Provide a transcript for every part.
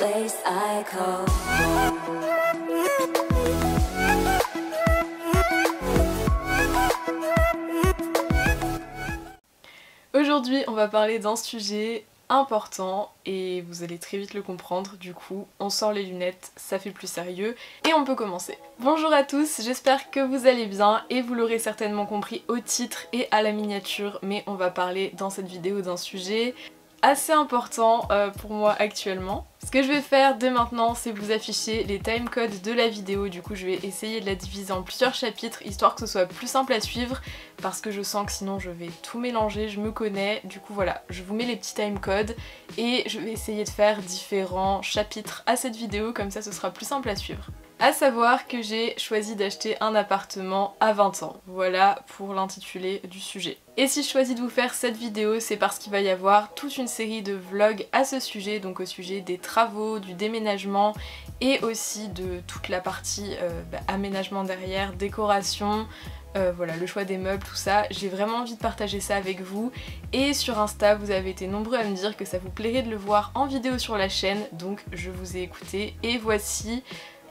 place I call home. Aujourd'hui, on va parler d'un sujet important et vous allez très vite le comprendre. Du coup, on sort les lunettes, ça fait plus sérieux et on peut commencer. Bonjour à tous, j'espère que vous allez bien et vous l'aurez certainement compris au titre et à la miniature, mais on va parler dans cette vidéo d'un sujet assez important pour moi actuellement. Ce que je vais faire dès maintenant, c'est vous afficher les timecodes de la vidéo. Du coup, je vais essayer de la diviser en plusieurs chapitres, histoire que ce soit plus simple à suivre, parce que je sens que sinon je vais tout mélanger, je me connais. Du coup voilà, je vous mets les petits timecodes et je vais essayer de faire différents chapitres à cette vidéo, comme ça ce sera plus simple à suivre. À savoir que j'ai choisi d'acheter un appartement à 20 ans. Voilà pour l'intitulé du sujet. Et si je choisis de vous faire cette vidéo, c'est parce qu'il va y avoir toute une série de vlogs à ce sujet, donc au sujet des travaux, du déménagement et aussi de toute la partie aménagement derrière, décoration, voilà, le choix des meubles, tout ça. J'ai vraiment envie de partager ça avec vous et sur Insta vous avez été nombreux à me dire que ça vous plairait de le voir en vidéo sur la chaîne, donc je vous ai écouté et voici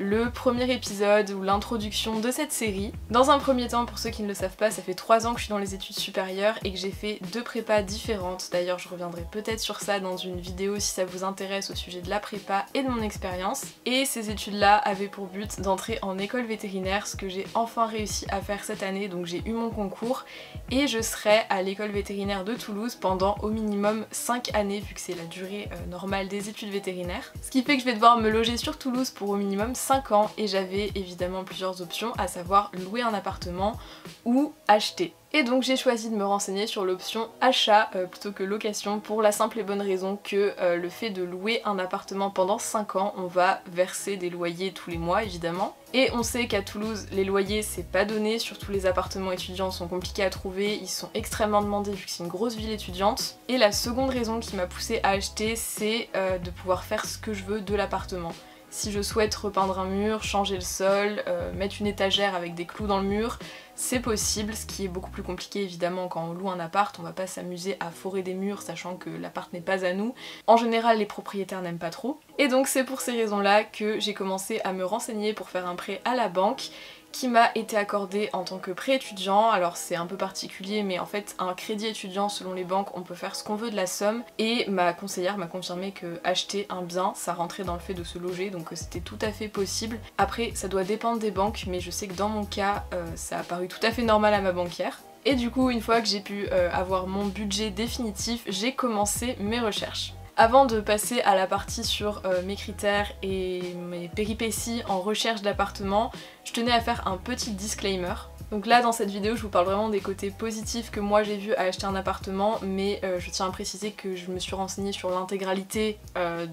le premier épisode ou l'introduction de cette série. Dans un premier temps, pour ceux qui ne le savent pas, ça fait 3 ans que je suis dans les études supérieures et que j'ai fait 2 prépas différentes. D'ailleurs, je reviendrai peut-être sur ça dans une vidéo si ça vous intéresse au sujet de la prépa et de mon expérience. Et ces études-là avaient pour but d'entrer en école vétérinaire, ce que j'ai enfin réussi à faire cette année. Donc j'ai eu mon concours et je serai à l'école vétérinaire de Toulouse pendant au minimum 5 années, vu que c'est la durée normale des études vétérinaires. Ce qui fait que je vais devoir me loger sur Toulouse pour au minimum 5 ans et j'avais évidemment plusieurs options, à savoir louer un appartement ou acheter. Et donc j'ai choisi de me renseigner sur l'option achat plutôt que location pour la simple et bonne raison que le fait de louer un appartement pendant 5 ans, on va verser des loyers tous les mois évidemment. Et on sait qu'à Toulouse, les loyers c'est pas donné, surtout les appartements étudiants sont compliqués à trouver, ils sont extrêmement demandés vu que c'est une grosse ville étudiante. Et la seconde raison qui m'a poussée à acheter, c'est de pouvoir faire ce que je veux de l'appartement. Si je souhaite repeindre un mur, changer le sol, mettre une étagère avec des clous dans le mur, c'est possible, ce qui est beaucoup plus compliqué évidemment quand on loue un appart, on va pas s'amuser à forer des murs sachant que l'appart n'est pas à nous. En général les propriétaires n'aiment pas trop. Et donc c'est pour ces raisons là que j'ai commencé à me renseigner pour faire un prêt à la banque qui m'a été accordé en tant que prêt étudiant. Alors c'est un peu particulier mais en fait un crédit étudiant selon les banques on peut faire ce qu'on veut de la somme et ma conseillère m'a confirmé que acheter un bien ça rentrait dans le fait de se loger donc c'était tout à fait possible. Après ça doit dépendre des banques mais je sais que dans mon cas ça a paru tout à fait normal à ma banquière. Et du coup une fois que j'ai pu avoir mon budget définitif j'ai commencé mes recherches. Avant de passer à la partie sur mes critères et mes péripéties en recherche d'appartement, je tenais à faire un petit disclaimer. Donc là dans cette vidéo je vous parle vraiment des côtés positifs que moi j'ai vu à acheter un appartement, mais je tiens à préciser que je me suis renseignée sur l'intégralité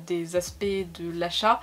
des aspects de l'achat.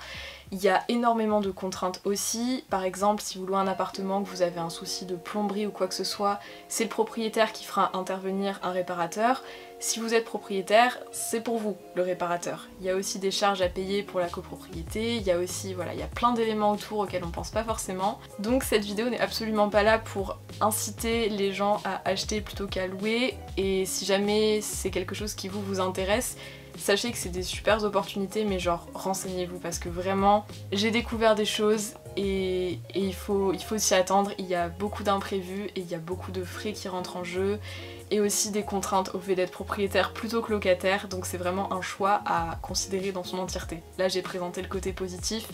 Il y a énormément de contraintes aussi, par exemple si vous louez un appartement, que vous avez un souci de plomberie ou quoi que ce soit, c'est le propriétaire qui fera intervenir un réparateur. Si vous êtes propriétaire, c'est pour vous le réparateur. Il y a aussi des charges à payer pour la copropriété, il y a aussi, voilà, il y a plein d'éléments autour auxquels on pense pas forcément. Donc cette vidéo n'est absolument pas là pour inciter les gens à acheter plutôt qu'à louer, et si jamais c'est quelque chose qui vous intéresse, sachez que c'est des super opportunités, mais genre renseignez-vous parce que vraiment j'ai découvert des choses et il faut s'y attendre. Il y a beaucoup d'imprévus et il y a beaucoup de frais qui rentrent en jeu et aussi des contraintes au fait d'être propriétaire plutôt que locataire, donc c'est vraiment un choix à considérer dans son entièreté. Là j'ai présenté le côté positif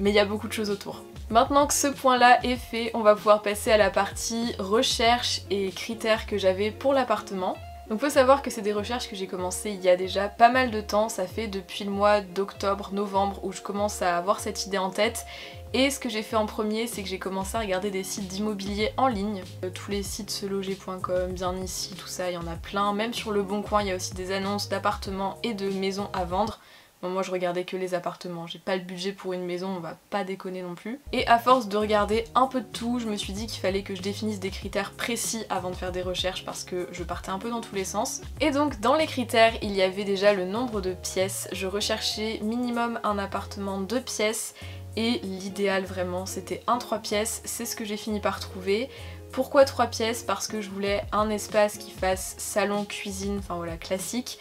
mais il y a beaucoup de choses autour. Maintenant que ce point là est fait, on va pouvoir passer à la partie recherche et critères que j'avais pour l'appartement. Donc faut savoir que c'est des recherches que j'ai commencé il y a déjà pas mal de temps, ça fait depuis le mois d'octobre, novembre où je commence à avoir cette idée en tête. Et ce que j'ai fait en premier, c'est que j'ai commencé à regarder des sites d'immobilier en ligne. Tous les sites seloger.com, bien ici, tout ça, il y en a plein. Même sur Le Bon Coin, il y a aussi des annonces d'appartements et de maisons à vendre. Bon, moi je regardais que les appartements, j'ai pas le budget pour une maison, on va pas déconner non plus. Et à force de regarder un peu de tout, je me suis dit qu'il fallait que je définisse des critères précis avant de faire des recherches parce que je partais un peu dans tous les sens. Et donc dans les critères, il y avait déjà le nombre de pièces. Je recherchais minimum un appartement 2 pièces et l'idéal vraiment c'était un 3 pièces, c'est ce que j'ai fini par trouver. Pourquoi 3 pièces? Parce que je voulais un espace qui fasse salon, cuisine, enfin voilà, classique.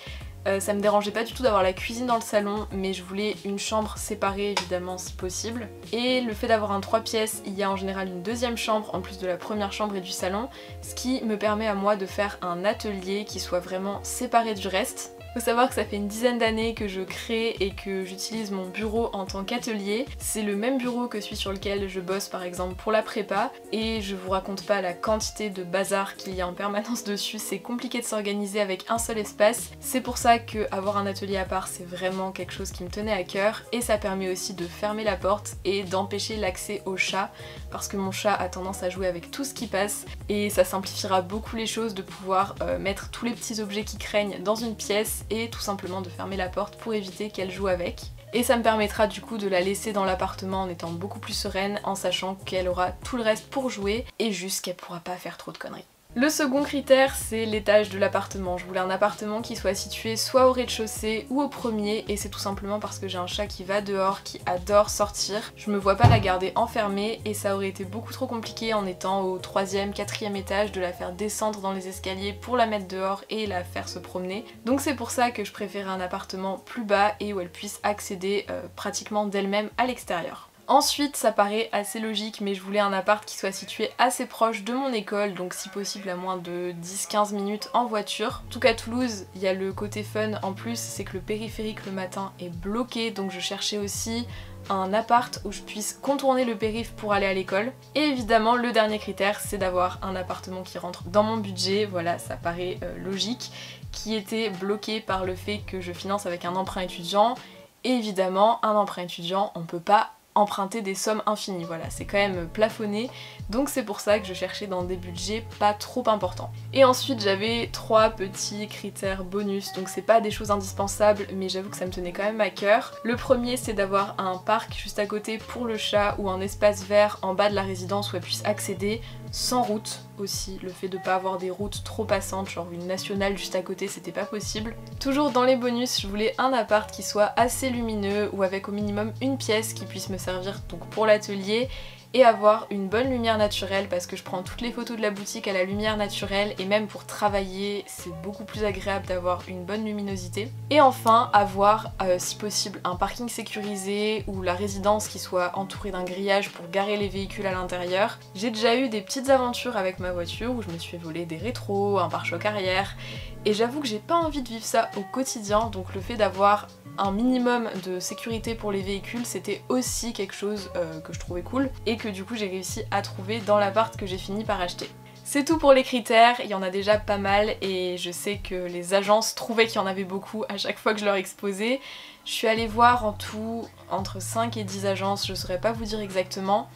Ça me dérangeait pas du tout d'avoir la cuisine dans le salon, mais je voulais une chambre séparée évidemment si possible. Et le fait d'avoir un 3 pièces, il y a en général une deuxième chambre en plus de la première chambre et du salon, ce qui me permet à moi de faire un atelier qui soit vraiment séparé du reste. Faut savoir que ça fait une dizaine d'années que je crée et que j'utilise mon bureau en tant qu'atelier. C'est le même bureau que celui sur lequel je bosse par exemple pour la prépa, et je vous raconte pas la quantité de bazar qu'il y a en permanence dessus, c'est compliqué de s'organiser avec un seul espace. C'est pour ça que avoir un atelier à part c'est vraiment quelque chose qui me tenait à cœur, et ça permet aussi de fermer la porte et d'empêcher l'accès au chat, parce que mon chat a tendance à jouer avec tout ce qui passe, et ça simplifiera beaucoup les choses de pouvoir mettre tous les petits objets qui craignent dans une pièce et tout simplement de fermer la porte pour éviter qu'elle joue avec. Et ça me permettra du coup de la laisser dans l'appartement en étant beaucoup plus sereine, en sachant qu'elle aura tout le reste pour jouer et juste qu'elle pourra pas faire trop de conneries. Le second critère, c'est l'étage de l'appartement. Je voulais un appartement qui soit situé soit au rez-de-chaussée ou au premier, et c'est tout simplement parce que j'ai un chat qui va dehors, qui adore sortir. Je me vois pas la garder enfermée, et ça aurait été beaucoup trop compliqué en étant au 3e, 4e étage de la faire descendre dans les escaliers pour la mettre dehors et la faire se promener. Donc c'est pour ça que je préférais un appartement plus bas et où elle puisse accéder pratiquement d'elle-même à l'extérieur. Ensuite, ça paraît assez logique, mais je voulais un appart qui soit situé assez proche de mon école, donc si possible à moins de 10-15 minutes en voiture. En tout cas, Toulouse, il y a le côté fun en plus, c'est que le périphérique le matin est bloqué, donc je cherchais aussi un appart où je puisse contourner le périph' pour aller à l'école. Et évidemment, le dernier critère, c'est d'avoir un appartement qui rentre dans mon budget, voilà, ça paraît logique, qui était bloqué par le fait que je finance avec un emprunt étudiant. Et évidemment, un emprunt étudiant, on peut pas emprunter des sommes infinies, voilà, c'est quand même plafonné, donc c'est pour ça que je cherchais dans des budgets pas trop importants. Et ensuite j'avais 3 petits critères bonus, donc c'est pas des choses indispensables, mais j'avoue que ça me tenait quand même à cœur. Le premier, c'est d'avoir un parc juste à côté pour le chat, ou un espace vert en bas de la résidence où elle puisse accéder, sans route aussi, le fait de pas avoir des routes trop passantes, genre une nationale juste à côté, c'était pas possible. Toujours dans les bonus, je voulais un appart qui soit assez lumineux, ou avec au minimum une pièce qui puisse me servir donc pour l'atelier, et avoir une bonne lumière naturelle, parce que je prends toutes les photos de la boutique à la lumière naturelle, et même pour travailler c'est beaucoup plus agréable d'avoir une bonne luminosité. Et enfin avoir si possible un parking sécurisé, ou la résidence qui soit entourée d'un grillage pour garer les véhicules à l'intérieur. J'ai déjà eu des petites aventures avec ma voiture où je me suis fait voler des rétros, un pare-choc arrière, et j'avoue que j'ai pas envie de vivre ça au quotidien, donc le fait d'avoir un minimum de sécurité pour les véhicules, c'était aussi quelque chose que je trouvais cool, et que du coup j'ai réussi à trouver dans l'appart que j'ai fini par acheter. C'est tout pour les critères, il y en a déjà pas mal, et je sais que les agences trouvaient qu'il y en avait beaucoup à chaque fois que je leur exposais. Je suis allée voir en tout entre 5 et 10 agences, je saurais pas vous dire exactement,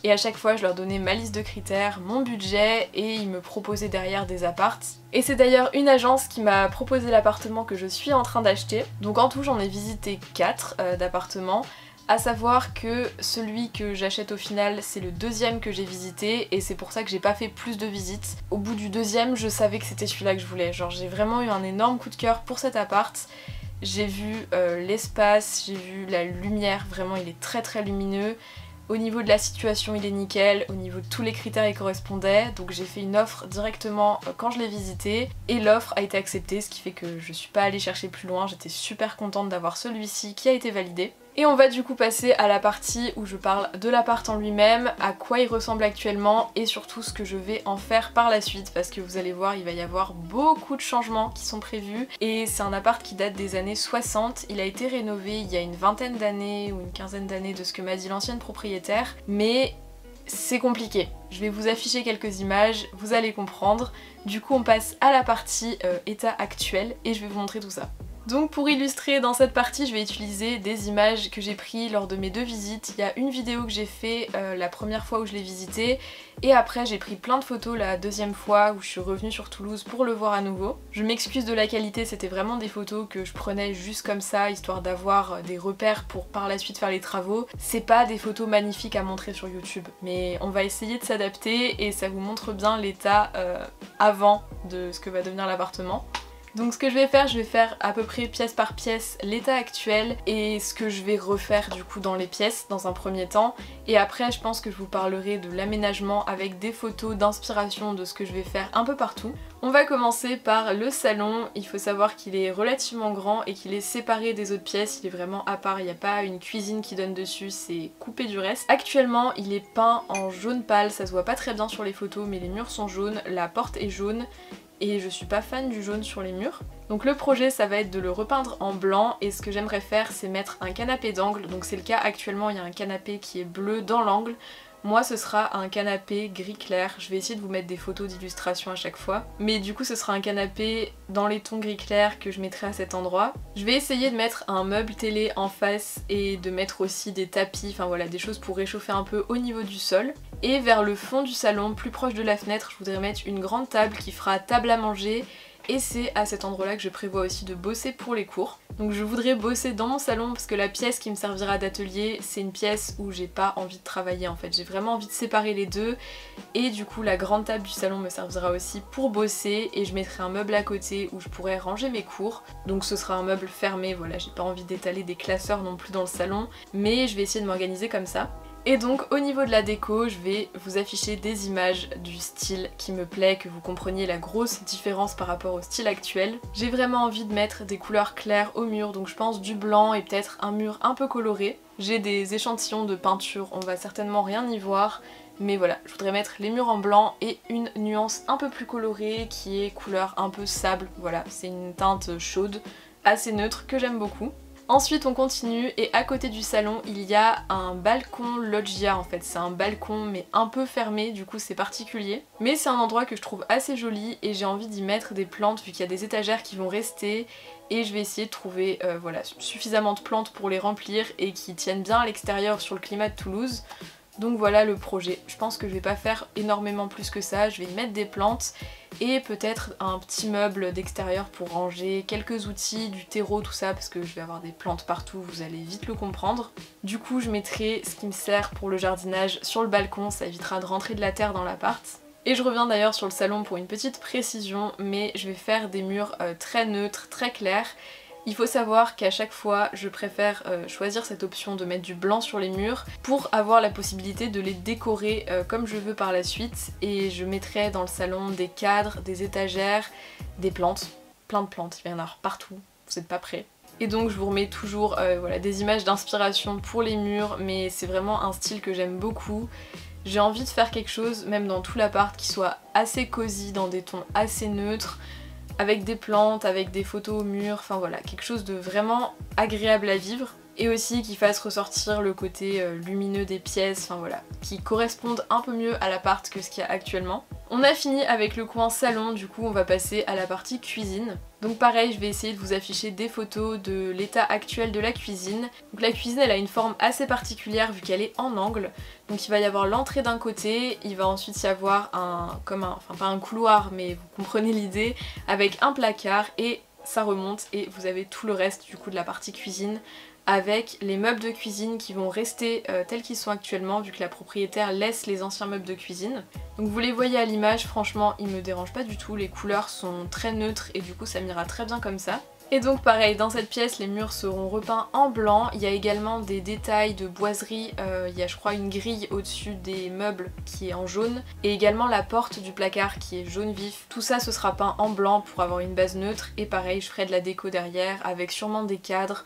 et à chaque fois je leur donnais ma liste de critères, mon budget, et ils me proposaient derrière des apparts. Et c'est d'ailleurs une agence qui m'a proposé l'appartement que je suis en train d'acheter. Donc en tout j'en ai visité 4 d'appartements, à savoir que celui que j'achète au final c'est le deuxième que j'ai visité, et c'est pour ça que j'ai pas fait plus de visites. Au bout du deuxième je savais que c'était celui-là que je voulais, genre j'ai vraiment eu un énorme coup de cœur pour cet appart. J'ai vu l'espace, j'ai vu la lumière, vraiment il est très très lumineux. Au niveau de la situation il est nickel, au niveau de tous les critères il correspondait, donc j'ai fait une offre directement quand je l'ai visité, et l'offre a été acceptée, ce qui fait que je suis pas allée chercher plus loin, j'étais super contente d'avoir celui-ci qui a été validé. Et on va du coup passer à la partie où je parle de l'appart en lui-même, à quoi il ressemble actuellement, et surtout ce que je vais en faire par la suite, parce que vous allez voir il va y avoir beaucoup de changements qui sont prévus, et c'est un appart qui date des années 60, il a été rénové il y a une vingtaine d'années ou une quinzaine d'années de ce que m'a dit l'ancienne propriétaire, mais c'est compliqué. Je vais vous afficher quelques images, vous allez comprendre. Du coup on passe à la partie état actuel, et je vais vous montrer tout ça. Donc pour illustrer dans cette partie, je vais utiliser des images que j'ai prises lors de mes 2 visites. Il y a une vidéo que j'ai fait la première fois où je l'ai visité, et après j'ai pris plein de photos la deuxième fois où je suis revenue sur Toulouse pour le voir à nouveau. Je m'excuse de la qualité, c'était vraiment des photos que je prenais juste comme ça, histoire d'avoir des repères pour par la suite faire les travaux. C'est pas des photos magnifiques à montrer sur YouTube, mais on va essayer de s'adapter, et ça vous montre bien l'état avant de ce que va devenir l'appartement. Donc ce que je vais faire à peu près pièce par pièce l'état actuel et ce que je vais refaire du coup dans les pièces dans un premier temps. Et après je pense que je vous parlerai de l'aménagement avec des photos d'inspiration de ce que je vais faire un peu partout. On va commencer par le salon. Il faut savoir qu'il est relativement grand et qu'il est séparé des autres pièces, il est vraiment à part, il n'y a pas une cuisine qui donne dessus, c'est coupé du reste. Actuellement il est peint en jaune pâle, ça se voit pas très bien sur les photos mais les murs sont jaunes, la porte est jaune et je suis pas fan du jaune sur les murs. Donc le projet ça va être de le repeindre en blanc et ce que j'aimerais faire c'est mettre un canapé d'angle. Donc c'est le cas actuellement, il y a un canapé qui est bleu dans l'angle. Moi ce sera un canapé gris clair, je vais essayer de vous mettre des photos d'illustration à chaque fois. Mais du coup ce sera un canapé dans les tons gris clair que je mettrai à cet endroit. Je vais essayer de mettre un meuble télé en face et de mettre aussi des tapis, enfin voilà, des choses pour réchauffer un peu au niveau du sol. Et vers le fond du salon, plus proche de la fenêtre, je voudrais mettre une grande table qui fera table à manger. Et c'est à cet endroit là que je prévois aussi de bosser pour les cours. Donc je voudrais bosser dans mon salon parce que la pièce qui me servira d'atelier c'est une pièce où j'ai pas envie de travailler en fait. J'ai vraiment envie de séparer les deux et du coup la grande table du salon me servira aussi pour bosser et je mettrai un meuble à côté où je pourrais ranger mes cours. Donc ce sera un meuble fermé, voilà, j'ai pas envie d'étaler des classeurs non plus dans le salon mais je vais essayer de m'organiser comme ça. Et donc au niveau de la déco, je vais vous afficher des images du style qui me plaît, que vous compreniez la grosse différence par rapport au style actuel. J'ai vraiment envie de mettre des couleurs claires au mur, donc je pense du blanc et peut-être un mur un peu coloré. J'ai des échantillons de peinture, on va certainement rien y voir, mais voilà, je voudrais mettre les murs en blanc et une nuance un peu plus colorée qui est couleur un peu sable. Voilà, c'est une teinte chaude, assez neutre, que j'aime beaucoup. Ensuite on continue et à côté du salon il y a un balcon loggia en fait, c'est un balcon mais un peu fermé du coup c'est particulier. Mais c'est un endroit que je trouve assez joli et j'ai envie d'y mettre des plantes vu qu'il y a des étagères qui vont rester et je vais essayer de trouver voilà, suffisamment de plantes pour les remplir et qui tiennent bien à l'extérieur sur le climat de Toulouse. Donc voilà le projet. Je pense que je vais pas faire énormément plus que ça, je vais y mettre des plantes et peut-être un petit meuble d'extérieur pour ranger quelques outils, du terreau, tout ça, parce que je vais avoir des plantes partout, vous allez vite le comprendre. Du coup je mettrai ce qui me sert pour le jardinage sur le balcon, ça évitera de rentrer de la terre dans l'appart. Et je reviens d'ailleurs sur le salon pour une petite précision, mais je vais faire des murs très neutres, très clairs. Il faut savoir qu'à chaque fois je préfère choisir cette option de mettre du blanc sur les murs pour avoir la possibilité de les décorer comme je veux par la suite et je mettrai dans le salon des cadres, des étagères, des plantes, plein de plantes, il va y en avoir partout, vous n'êtes pas prêts. Et donc je vous remets toujours voilà, des images d'inspiration pour les murs mais c'est vraiment un style que j'aime beaucoup. J'ai envie de faire quelque chose, même dans tout l'appart, qui soit assez cosy, dans des tons assez neutres, avec des plantes, avec des photos au mur, enfin voilà, quelque chose de vraiment agréable à vivre et aussi qui fasse ressortir le côté lumineux des pièces, enfin voilà, qui correspondent un peu mieux à l'appart que ce qu'il y a actuellement. On a fini avec le coin salon, du coup on va passer à la partie cuisine. Donc pareil, je vais essayer de vous afficher des photos de l'état actuel de la cuisine. Donc la cuisine elle a une forme assez particulière vu qu'elle est en angle. Donc il va y avoir l'entrée d'un côté, il va ensuite y avoir enfin pas un couloir mais vous comprenez l'idée, avec un placard et ça remonte et vous avez tout le reste du coup de la partie cuisine avec les meubles de cuisine qui vont rester tels qu'ils sont actuellement vu que la propriétaire laisse les anciens meubles de cuisine. Donc vous les voyez à l'image, franchement ils me dérangent pas du tout, les couleurs sont très neutres et du coup ça m'ira très bien comme ça. Et donc pareil, dans cette pièce les murs seront repeints en blanc, il y a également des détails de boiserie, il y a je crois une grille au-dessus des meubles qui est en jaune et également la porte du placard qui est jaune vif. Tout ça ce sera peint en blanc pour avoir une base neutre et pareil je ferai de la déco derrière avec sûrement des cadres.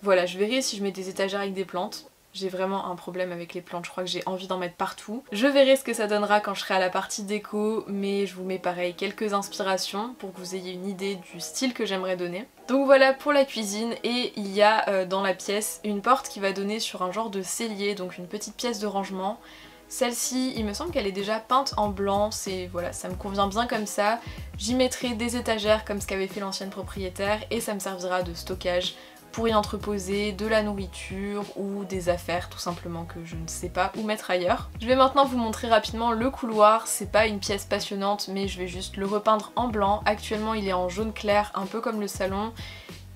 Voilà, je verrai si je mets des étagères avec des plantes. J'ai vraiment un problème avec les plantes, je crois que j'ai envie d'en mettre partout. Je verrai ce que ça donnera quand je serai à la partie déco, mais je vous mets pareil quelques inspirations pour que vous ayez une idée du style que j'aimerais donner. Donc voilà pour la cuisine et il y a dans la pièce une porte qui va donner sur un genre de cellier, donc une petite pièce de rangement. Celle-ci, il me semble qu'elle est déjà peinte en blanc, voilà, ça me convient bien comme ça. J'y mettrai des étagères comme ce qu'avait fait l'ancienne propriétaire et ça me servira de stockage pour y entreposer de la nourriture ou des affaires tout simplement que je ne sais pas où mettre ailleurs. Je vais maintenant vous montrer rapidement le couloir, c'est pas une pièce passionnante mais je vais juste le repeindre en blanc. Actuellement il est en jaune clair, un peu comme le salon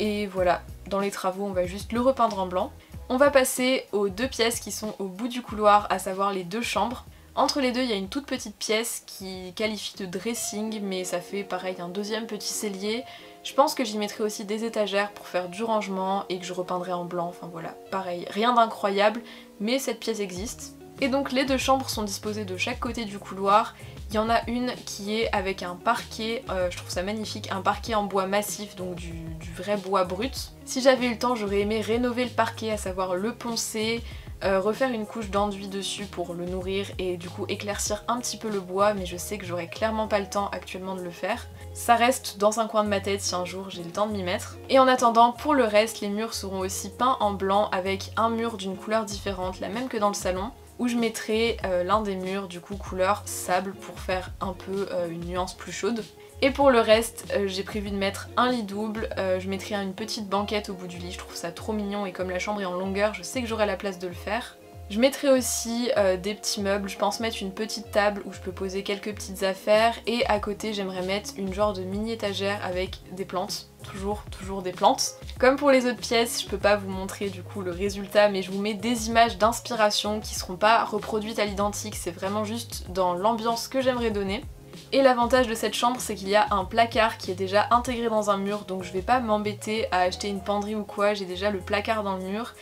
et voilà, dans les travaux on va juste le repeindre en blanc. On va passer aux deux pièces qui sont au bout du couloir, à savoir les deux chambres. Entre les deux il y a une toute petite pièce qui qualifie de dressing mais ça fait pareil un deuxième petit cellier. Je pense que j'y mettrai aussi des étagères pour faire du rangement et que je repeindrai en blanc, enfin voilà, pareil, rien d'incroyable, mais cette pièce existe. Et donc les deux chambres sont disposées de chaque côté du couloir. Il y en a une qui est avec un parquet, je trouve ça magnifique, un parquet en bois massif, donc du vrai bois brut. Si j'avais eu le temps, j'aurais aimé rénover le parquet, à savoir le poncer, refaire une couche d'enduit dessus pour le nourrir et du coup éclaircir un petit peu le bois, mais je sais que j'aurais clairement pas le temps actuellement de le faire. Ça reste dans un coin de ma tête si un jour j'ai le temps de m'y mettre. Et en attendant, pour le reste, les murs seront aussi peints en blanc avec un mur d'une couleur différente, la même que dans le salon, où je mettrai l'un des murs du coup couleur sable pour faire un peu une nuance plus chaude. Et pour le reste, j'ai prévu de mettre un lit double, je mettrai une petite banquette au bout du lit, je trouve ça trop mignon et comme la chambre est en longueur, je sais que j'aurai la place de le faire. Je mettrai aussi des petits meubles, je pense mettre une petite table où je peux poser quelques petites affaires et à côté j'aimerais mettre une genre de mini étagère avec des plantes, toujours des plantes. Comme pour les autres pièces, je peux pas vous montrer du coup le résultat mais je vous mets des images d'inspiration qui seront pas reproduites à l'identique, c'est vraiment juste dans l'ambiance que j'aimerais donner. Et l'avantage de cette chambre c'est qu'il y a un placard qui est déjà intégré dans un mur donc je vais pas m'embêter à acheter une penderie ou quoi, j'ai déjà le placard dans le mur.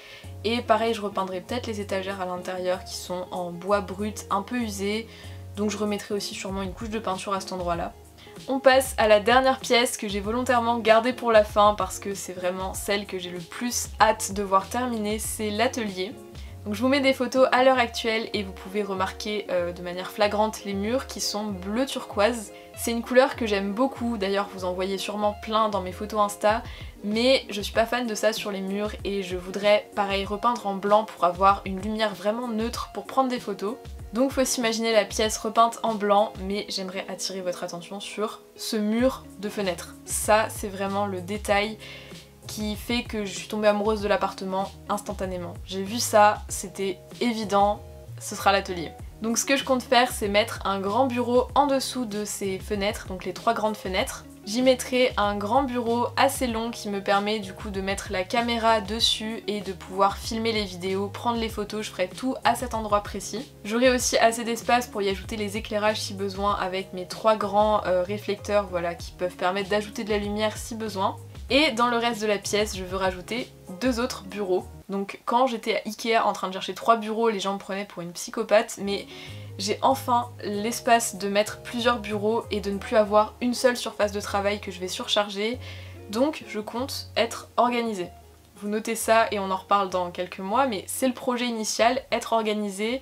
Et pareil je repeindrai peut-être les étagères à l'intérieur qui sont en bois brut un peu usé, donc je remettrai aussi sûrement une couche de peinture à cet endroit là. On passe à la dernière pièce que j'ai volontairement gardée pour la fin parce que c'est vraiment celle que j'ai le plus hâte de voir terminer, c'est l'atelier. Donc je vous mets des photos à l'heure actuelle et vous pouvez remarquer de manière flagrante les murs qui sont bleu turquoise. C'est une couleur que j'aime beaucoup, d'ailleurs vous en voyez sûrement plein dans mes photos Insta, mais je suis pas fan de ça sur les murs et je voudrais pareil repeindre en blanc pour avoir une lumière vraiment neutre pour prendre des photos. Donc faut s'imaginer la pièce repeinte en blanc, mais j'aimerais attirer votre attention sur ce mur de fenêtre. Ça c'est vraiment le détail qui fait que je suis tombée amoureuse de l'appartement instantanément. J'ai vu ça, c'était évident, ce sera l'atelier. Donc ce que je compte faire c'est mettre un grand bureau en dessous de ces fenêtres, donc les 3 grandes fenêtres. J'y mettrai un grand bureau assez long qui me permet du coup de mettre la caméra dessus et de pouvoir filmer les vidéos, prendre les photos, je ferai tout à cet endroit précis. J'aurai aussi assez d'espace pour y ajouter les éclairages si besoin avec mes 3 grands réflecteurs voilà, qui peuvent permettre d'ajouter de la lumière si besoin. Et dans le reste de la pièce, je veux rajouter 2 autres bureaux. Donc quand j'étais à Ikea en train de chercher 3 bureaux, les gens me prenaient pour une psychopathe, mais j'ai enfin l'espace de mettre plusieurs bureaux et de ne plus avoir une seule surface de travail que je vais surcharger. Donc je compte être organisée. Vous notez ça et on en reparle dans quelques mois, mais c'est le projet initial, être organisée,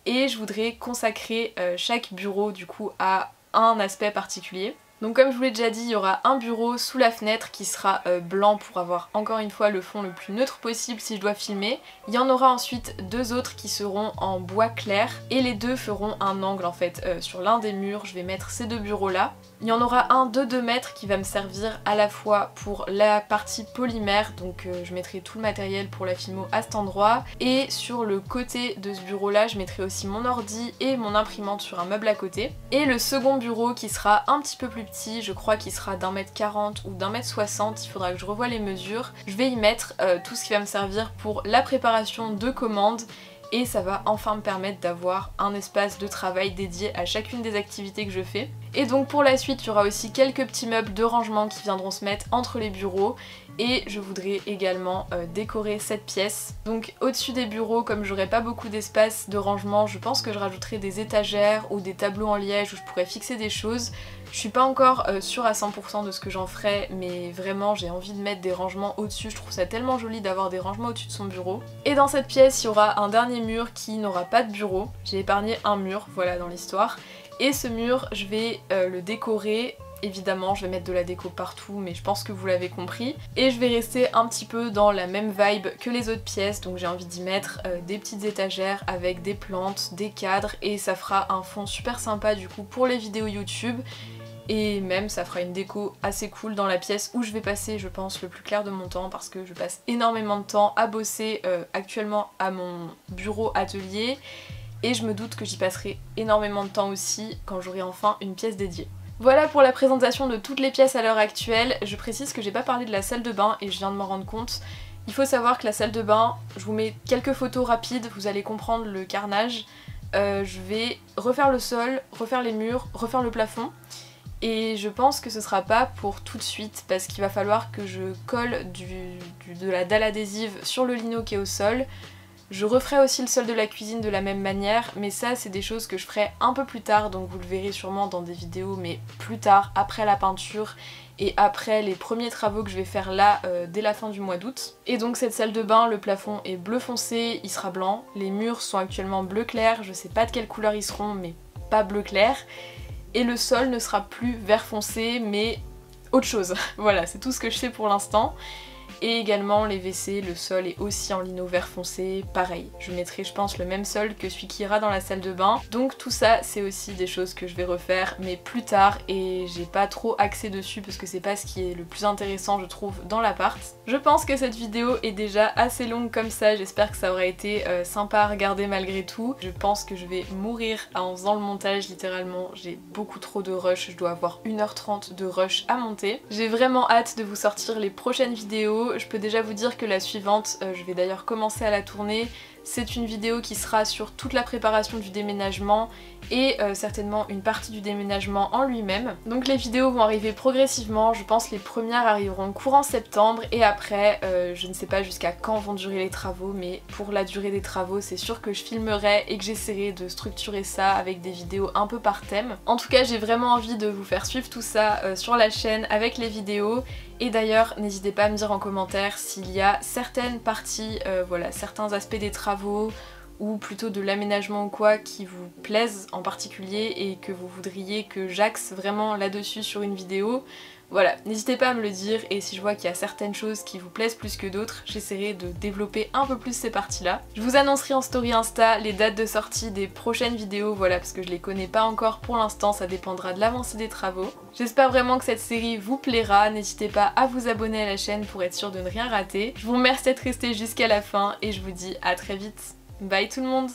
et je voudrais consacrer chaque bureau du coup à un aspect particulier. Donc comme je vous l'ai déjà dit, il y aura un bureau sous la fenêtre qui sera blanc pour avoir encore une fois le fond le plus neutre possible si je dois filmer. Il y en aura ensuite 2 autres qui seront en bois clair et les deux feront un angle en fait sur l'un des murs. Je vais mettre ces 2 bureaux là. Il y en aura un de 2 mètres qui va me servir à la fois pour la partie polymère, donc je mettrai tout le matériel pour la filmo à cet endroit, et sur le côté de ce bureau là je mettrai aussi mon ordi et mon imprimante sur un meuble à côté. Et le second bureau qui sera un petit peu plus petit, je crois qu'il sera d'1m40 ou d'1m60, il faudra que je revoie les mesures. Je vais y mettre tout ce qui va me servir pour la préparation de commandes et ça va enfin me permettre d'avoir un espace de travail dédié à chacune des activités que je fais. Et donc pour la suite, il y aura aussi quelques petits meubles de rangement qui viendront se mettre entre les bureaux et je voudrais également décorer cette pièce. Donc au-dessus des bureaux, comme j'aurai pas beaucoup d'espace de rangement, je pense que je rajouterai des étagères ou des tableaux en liège où je pourrais fixer des choses. Je suis pas encore sûre à 100% de ce que j'en ferai, mais vraiment j'ai envie de mettre des rangements au-dessus, je trouve ça tellement joli d'avoir des rangements au-dessus de son bureau. Et dans cette pièce, il y aura un dernier mur qui n'aura pas de bureau. J'ai épargné un mur, voilà, dans l'histoire. Et ce mur, je vais le décorer. Évidemment, je vais mettre de la déco partout, mais je pense que vous l'avez compris. Et je vais rester un petit peu dans la même vibe que les autres pièces, donc j'ai envie d'y mettre des petites étagères avec des plantes, des cadres, et ça fera un fond super sympa du coup pour les vidéos YouTube. Et même ça fera une déco assez cool dans la pièce où je vais passer, je pense, le plus clair de mon temps parce que je passe énormément de temps à bosser actuellement à mon bureau atelier et je me doute que j'y passerai énormément de temps aussi quand j'aurai enfin une pièce dédiée. Voilà pour la présentation de toutes les pièces à l'heure actuelle. Je précise que j'ai pas parlé de la salle de bain et je viens de m'en rendre compte. Il faut savoir que la salle de bain, je vous mets quelques photos rapides, vous allez comprendre le carnage. Je vais refaire le sol, refaire les murs, refaire le plafond. et je pense que ce sera pas pour tout de suite parce qu'il va falloir que je colle de la dalle adhésive sur le lino qui est au sol. Je referai aussi le sol de la cuisine de la même manière, mais ça c'est des choses que je ferai un peu plus tard, donc vous le verrez sûrement dans des vidéos, mais plus tard, après la peinture et après les premiers travaux que je vais faire là dès la fin du mois d'août. Et donc cette salle de bain, le plafond est bleu foncé, il sera blanc, les murs sont actuellement bleu clair, je sais pas de quelle couleur ils seront, mais pas bleu clair, et le sol ne sera plus vert foncé, mais autre chose. Voilà, c'est tout ce que je sais pour l'instant. Et également les WC, le sol est aussi en lino vert foncé, pareil. Je mettrai je pense le même sol que celui qui ira dans la salle de bain. Donc tout ça c'est aussi des choses que je vais refaire mais plus tard et j'ai pas trop axé dessus parce que c'est pas ce qui est le plus intéressant je trouve dans l'appart. Je pense que cette vidéo est déjà assez longue comme ça, j'espère que ça aura été sympa à regarder malgré tout. Je pense que je vais mourir en faisant le montage littéralement, j'ai beaucoup trop de rush, je dois avoir 1h30 de rush à monter. J'ai vraiment hâte de vous sortir les prochaines vidéos. Je peux déjà vous dire que la suivante, je vais d'ailleurs commencer à la tourner, c'est une vidéo qui sera sur toute la préparation du déménagement et certainement une partie du déménagement en lui-même. Donc les vidéos vont arriver progressivement, je pense les premières arriveront courant septembre et après je ne sais pas jusqu'à quand vont durer les travaux, mais pour la durée des travaux c'est sûr que je filmerai et que j'essaierai de structurer ça avec des vidéos un peu par thème. En tout cas j'ai vraiment envie de vous faire suivre tout ça sur la chaîne avec les vidéos. Et d'ailleurs, n'hésitez pas à me dire en commentaire s'il y a certaines parties, voilà, certains aspects des travaux ou plutôt de l'aménagement ou quoi qui vous plaisent en particulier et que vous voudriez que j'axe vraiment là-dessus sur une vidéo. Voilà, n'hésitez pas à me le dire et si je vois qu'il y a certaines choses qui vous plaisent plus que d'autres, j'essaierai de développer un peu plus ces parties-là. Je vous annoncerai en story Insta les dates de sortie des prochaines vidéos, voilà, parce que je les connais pas encore pour l'instant, ça dépendra de l'avancée des travaux. J'espère vraiment que cette série vous plaira, n'hésitez pas à vous abonner à la chaîne pour être sûr de ne rien rater. Je vous remercie d'être resté jusqu'à la fin et je vous dis à très vite. Bye tout le monde!